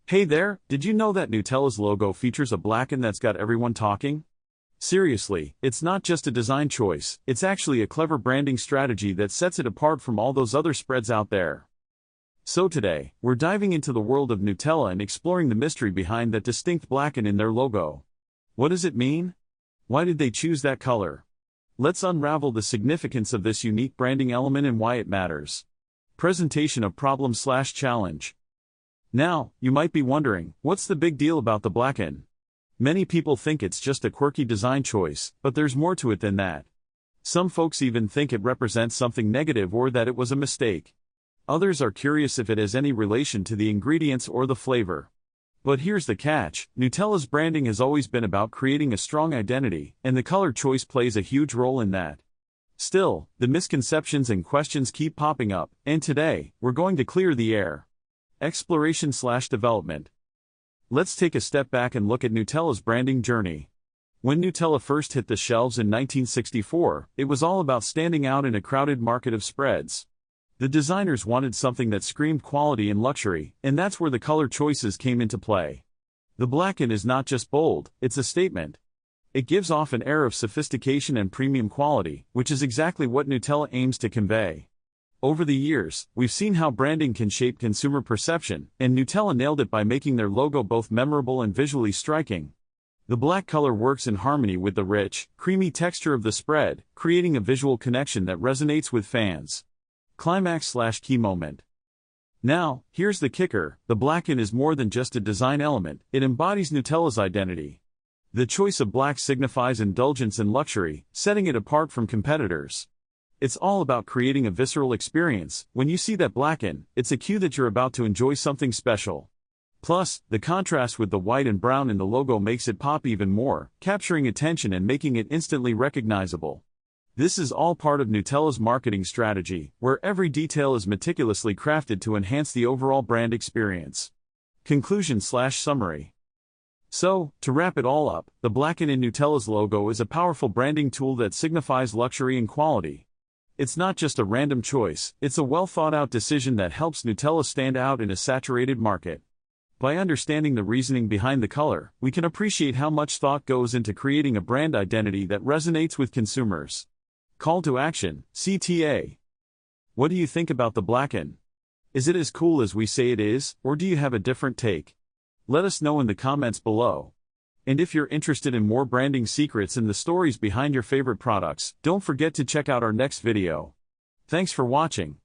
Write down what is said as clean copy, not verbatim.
Hey there, did you know that Nutella's logo features a blacken that's got everyone talking? Seriously, it's not just a design choice, it's actually a clever branding strategy that sets it apart from all those other spreads out there. So today, we're diving into the world of Nutella and exploring the mystery behind that distinct blacken in their logo. What does it mean? Why did they choose that color? Let's unravel the significance of this unique branding element and why it matters. Presentation of problem/challenge. Now, you might be wondering, what's the big deal about the blacken? Many people think it's just a quirky design choice, but there's more to it than that. Some folks even think it represents something negative or that it was a mistake. Others are curious if it has any relation to the ingredients or the flavor. But here's the catch, Nutella's branding has always been about creating a strong identity, and the color choice plays a huge role in that. Still, the misconceptions and questions keep popping up, and today, we're going to clear the air. Exploration/development. Let's take a step back and look at Nutella's branding journey. When Nutella first hit the shelves in 1964, it was all about standing out in a crowded market of spreads. The designers wanted something that screamed quality and luxury, and that's where the color choices came into play. The blacken is not just bold, it's a statement. It gives off an air of sophistication and premium quality, which is exactly what Nutella aims to convey. Over the years, we've seen how branding can shape consumer perception, and Nutella nailed it by making their logo both memorable and visually striking. The black color works in harmony with the rich, creamy texture of the spread, creating a visual connection that resonates with fans. Climax/key moment. Now, here's the kicker, the blacken is more than just a design element, it embodies Nutella's identity. The choice of black signifies indulgence and luxury, setting it apart from competitors. It's all about creating a visceral experience. When you see that blacken, it's a cue that you're about to enjoy something special. Plus, the contrast with the white and brown in the logo makes it pop even more, capturing attention and making it instantly recognizable. This is all part of Nutella's marketing strategy, where every detail is meticulously crafted to enhance the overall brand experience. Conclusion/summary. So, to wrap it all up, the blacken in Nutella's logo is a powerful branding tool that signifies luxury and quality. It's not just a random choice, it's a well-thought-out decision that helps Nutella stand out in a saturated market. By understanding the reasoning behind the color, we can appreciate how much thought goes into creating a brand identity that resonates with consumers. Call to action, CTA. What do you think about the blacken? Is it as cool as we say it is, or do you have a different take? Let us know in the comments below. And if you're interested in more branding secrets and the stories behind your favorite products, don't forget to check out our next video. Thanks for watching.